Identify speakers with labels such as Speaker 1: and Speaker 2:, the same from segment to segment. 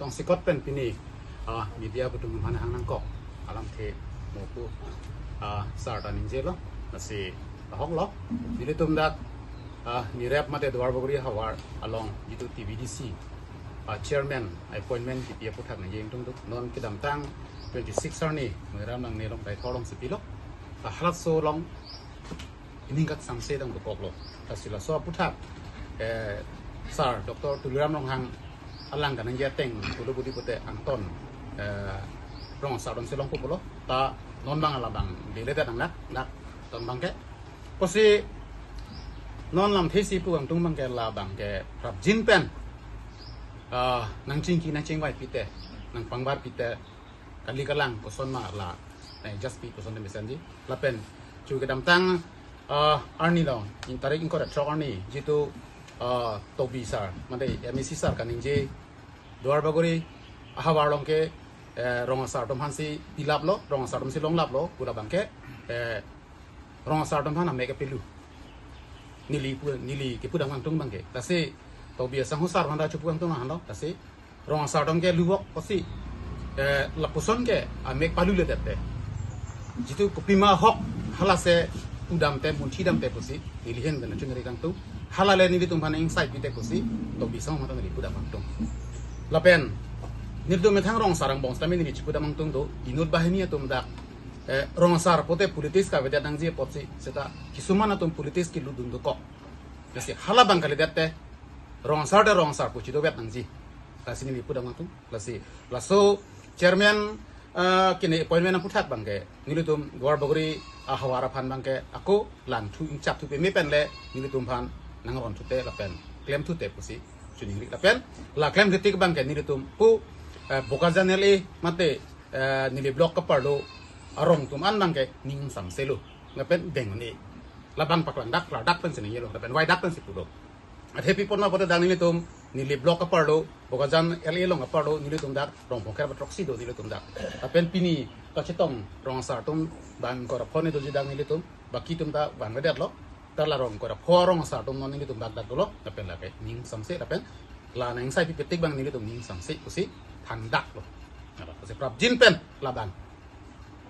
Speaker 1: ต้องสิกอตเป็นปีนี้มีเดียบุตรมันหางนังกอกอารัมเทโมกุสาร์ตันนินเจลนั่นสิฮอกล็อกนี่เลยตุ้มดักนี่แรปมาแต่ดวาร์บกรีฮาวาร์along ยี่ตัว TVDC chairman appointment ที่เปียพุทธักนั่นเองตุ้มตุกนนกิดำตั้ง26 hari ni mereka nang nelong dari tolong sepilok halat so long ini kat samse dang bekok lo kasila so putak sar doktor tuliram long hang alang kan nang jateng kudu budi pute anton rong sa dong selong pulo ta non bang ala bang dile ta dang nak ton bang ke posi non lam thesi pu ang tung bang ke la bang ke prap jin pen nang chingki nang chingwai pite nang pangbar pite kali kalang koson ma la just speak koson de mesanji lapen chu ke dam tang arni lo in tarik in ko da tro arni jitu tobi sar made mc sar kaninje dwar bagori ahawar long ke rong sar tom hansi pilap lo rong sar tom si long lap lo pura bangke rong sar tom han ame ke pelu nili ke pudang mang tung bangke tase tobi sang husar handa chu puang tung han lo tase rong sar tom ke luwok posi lapuson ke amek palu le dete jitu kupima hok halase udam te munti dam te posi ilihen ben chungri kang tu halale ni ditum bana inside bite posi to bisang mata ni pudam tung lapen nirdo methang rong sarang bong stami ni chipudam tung do inut bahini atum dak rong sar pote politis ka vedat nang je potsi seta kisumana tum politis ki ludun do ko jase halabang kali dete rong sar pochi do vet nang ji kasini ni pudam tung lasi laso chairman kini appointment puthak bangke nilutum dwar bogri hawara phan bangke aku lang thu chap thu pe me pen le nilutum phan nangon thu te la pen claim thu te pusi chuning la pen la claim kritik bangke nilutum pu bokajan le mate nili block ka parlo arong tum an bangke ning sam selu ngapen deng ni la bang paklang dak pen sini yelo la pen wai dak pen sipudo athe people na boda dang nilutum nili block ka parlo bokajan le long ka parlo nilutum dak rong pokher proxy do nilutum dak apen pini ka chetong rong sar tum ban ko ra phone do jidang nilutum baki tum da ban wedat lo tala rong ko ra phorong sar tum non nilutum dak lo apen la ke ning samse apen la nang sai pipetik bang nilutum ning samse usi thandak lo ngara se prap jin pen la ban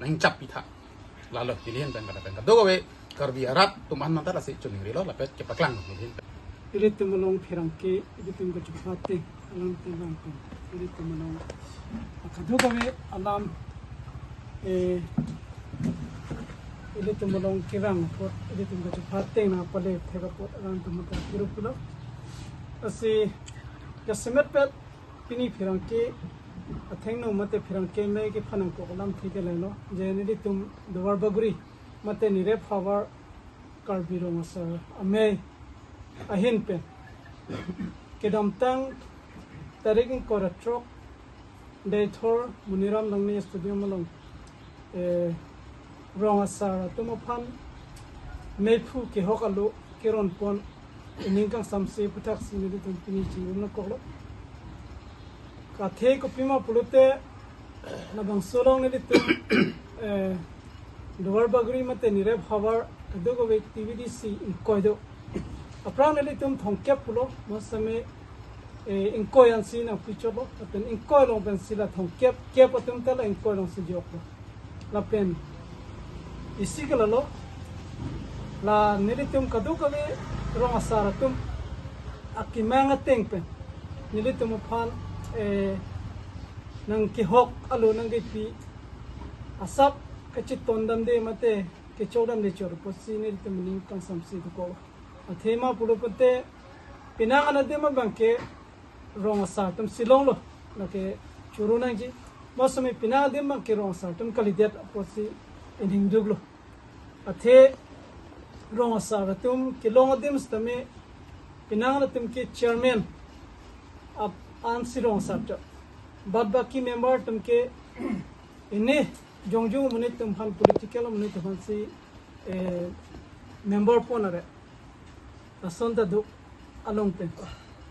Speaker 1: nang chap pitha la lo pilihan pen ka do we karbi arat tum an manta la se chuning ri lo la pet ke paklang ni
Speaker 2: Ili tumalong pirangki, ili tumgo chupati, alam tumangko, ili tumalong akadugawe alam ili tumalong kirang pot, ili tumgo chupati na pale thega pot alam tumata kirupulo. Asi jasimet pet pini pirangki, atheng no mate pirangki me ki phanang ko alam thike leno, jeni ili tum dwar baguri mate nire power karbiro masar ame ahin pen kedam tang tarikin koratrok daythor muniram nangni studio malong rong asara tumaphan mepu ke hokalu kiron pon iningkang samse putak sinili tumpini chiwna koklo kathe ko pima pulute nabang solong ni tum dwar bagri mate nire hawar dogo ve TVDC in koido aprang nili tum thongkep pulo mosame inkoy an sin ang picture lo apen inkoy long pen sila thongkep kep atum tala inkoy long si joklo la pen isigala lo la nili tum kadu kali rong asara tum akimanga teng pen nili tum phan nang ki hok alo nang ki pi asap kachit tondam de mate ke chodam de chor posi nili tum ning kan samsi ko athema pulupate pinang anadema bangke rong sartum silong lo lake churunang ji mosame pinang dem bangke rong sartum kalidet posi ending duglo athe rong sartum kilong dem stame pinang anatum ke chairman ab an sirong sarta bad baki member tumke ine jongjung munit tum han political munit han si member ponare asonta du along pen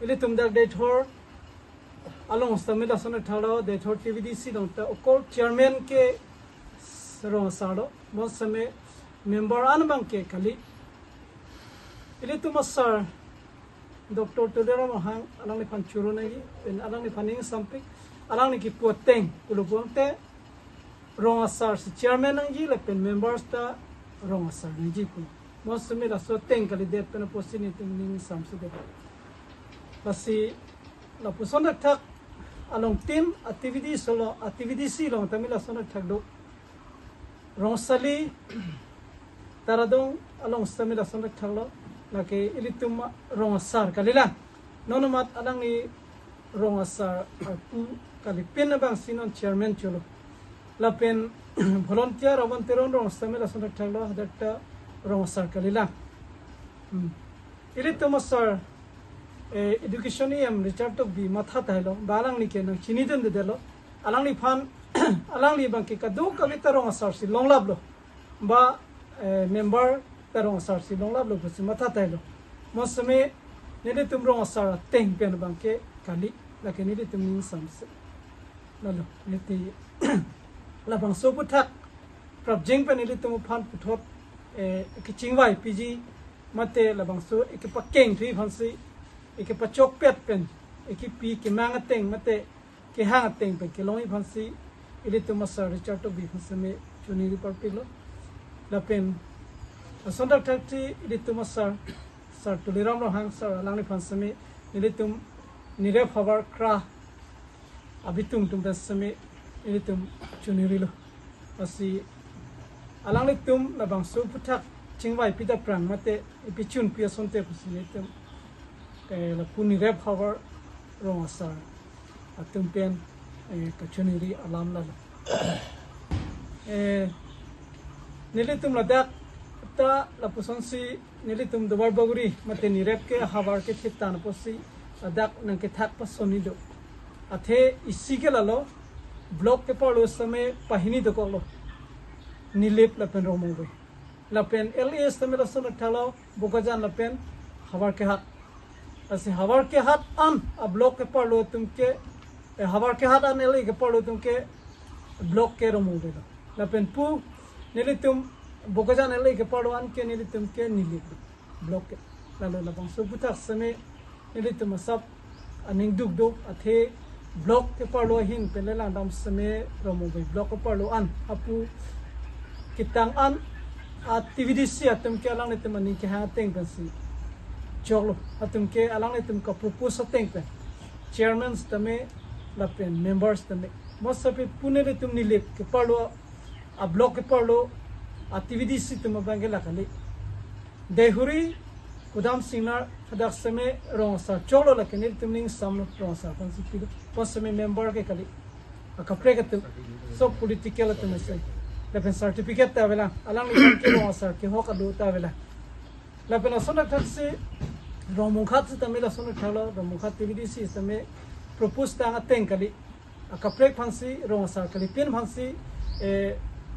Speaker 2: ile tum dak date hor along stamila sona thalo date hor TVDC dong ta okol chairman ke sero sado mo same member an bang ke kali ile tum sar Dr. Tudera mahang alang ni panchuro nagi pen alang ni paning sampik alang ni ki poteng kulubonte rong asar si chairman nagi le pen members ta rong asar nagi pu mosmi la so teng kali det pen posini ning samsu de pasi la pusona thak along team activity solo activity si long tamila sona thak do rong sali taradong along samila sona thaklo laki ilitum rong asar kalila nonomat alang ni rong asar pu kali pin bang sinon chairman chulo la pen volunteer avonteron rong samila sona thaklo hadatta rong asar kalila ilitum asar education em richard tok bi matha thailo balang ni ke nang chini den de delo alang ni phan alang ni bang ke kadu kavita rong asar si long lab lo ba member tarong asar si long lab lo si matha thailo mosme nede tum rong asar teng pen bang ke kali la ke nede tum ning samse lalo neti la bang so puthak prabjeng pen nede tum phan puthot ke chingwai pg mate la bang so ke pakeng thui phansi ike pachok pet pen ike pi ke mang ateng mate ke hang ateng pen ke longi phansi ile to masar richard to bi phasme chuni ri parpilo la pen asonda takti ile to masar sar to liram ro hang sar lang ni phasme ile tum nire power kra abitum tum dasme ile tum chuni ri lo asi alang ni tum la bang su puthak chingwai pita prang mate ipichun pia sonte phasme tum la puni rep power rong asar atum pen kachuniri alam la nilitum ladak ta la pusonsi nilitum dabar baguri mate ni rep ke habar ke thitan posi adak nang ke thak pasoni do athe isike lalo block ke palo same pahini do ko lo nilip la pen romongwe la pen ls tame la sona thalo bokajan la pen habar ke hak ऐसे हवार के हाथ अन अब ब्लॉक के पढ़ लो तुमके हवार के हाथ अन एले के पढ़ लो तुमके ब्लॉक के रमो दे लो लपेन पु नेले तुम बोकजान एले के पढ़ वन के नेले तुमके नीले ब्लॉक के लालो लपंग सुपुता समय नेले तुम सब अनिंग दुख दो अथे ब्लॉक के पढ़ लो हिन पहले लांडम समय रमो दे ब्लॉक के पढ़ लो अन अपु कितांग अन एक्टिविटी से तुमके अलांग ने तुम निके हाँ तेंग बंसी cholo atum ke alang itum ka propose ateng pe chairman tame la pen members tame mosape pune le tum nilip ke parlo a block ke parlo activity si tum bangela kali dehuri udam singer hadak same rong sa cholo la ke nil tum ning sam rong sa pan si pido posame member ke kali a kapre ke tum so political tum sai la pen certificate ta vela alang ni ke rong sa ke hok adu ta vela la pen asona taksi romukhat tame la sona thalo romukhat activity si tame propose ta ateng kali a kapre phansi rong sa kali pen phansi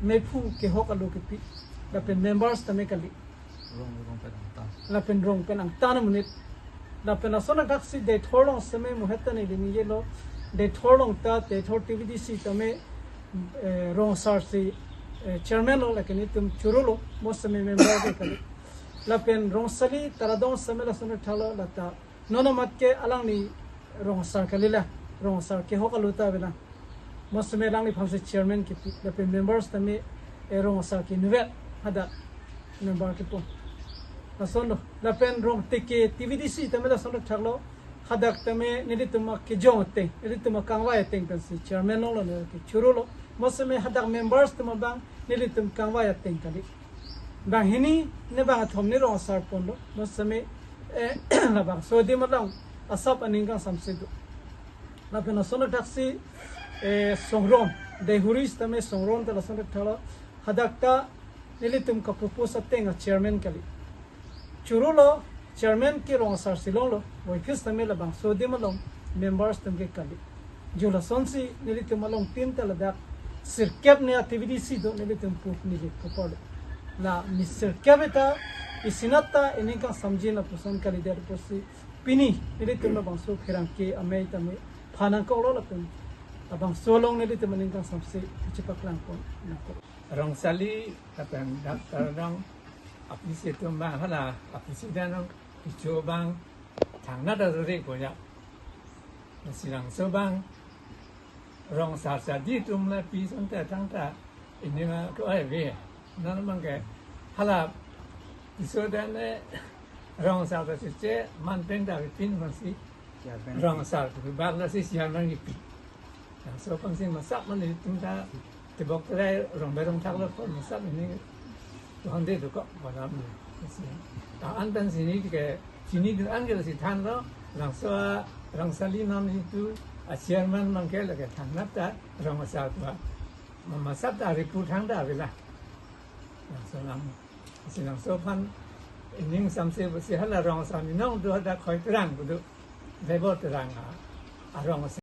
Speaker 2: mepu ke hok adu ke pi la pen members tame kali la pen rong pen ang tan minute la pen asona taksi de thorong same muheta ni ni yelo de thorong ta de thor activity si tame rong sa si chairman lo la ke ni tum churulo mo same member ke kali lapen rongsali taradong samela sona thalo lata nono matke alang ni rongsar kalila rongsar ke hokaluta bela mosme lang ni phamse chairman ki lapen members tame rongsar ki nuvet hada member ki po nasono lapen rong teke tvdc tamela sona thalo hadak tame nilituma ke jonte nilituma kangwa teng tansi chairman lo ne ki churulo mosme hadak members tama bang nilitum kangwa teng kali bang hini ne bang thomni rong sar pondo mosame la bang so de malang asap aninga samsedu la pena sono taxi songron de huris tame songron ta lasona thala hadakta nilitum ka propose tenga chairman kali churulo chairman ke rong sar silolo boikis tame la bang so de malong members tamke kali jola sonsi nilitum malong tin ta ladak sirkep ne activity si do nilitum put nile kopado la Mr. Kavita isinata ininka samjina pusan kali der posi pini nili tumna bangso khirang ke amei tame phana ko lo lapun abang solong nili tumna ininka samse chipaklang ko nako
Speaker 3: rong sali tapan daktar rong apisi tumba hala apisi danong icho bang thằng nát ra rồi của nhá silang so bang rong sa sa di tum la pi son ta thang ta ini ma ko ai ve nó mang cái hala so dan ne rong sa ta si che man pen da pin man si rong sa tu ba la si sian mang pi so pang sin ma sap man ni tum ta te bok tre rong be rong thak la ko ma sap ni to han de to ko ba na ni si ta an tan si ni cái sini cái an cái si than đó rong sa li nam ni tu a chairman mang cái là cái thằng nát ta rong sa tu mà sắp ta report thang ta về là so lang si lang so pan ning sam se si hala rong sa ni nong do da khoi trang bu du dai bo trang a rong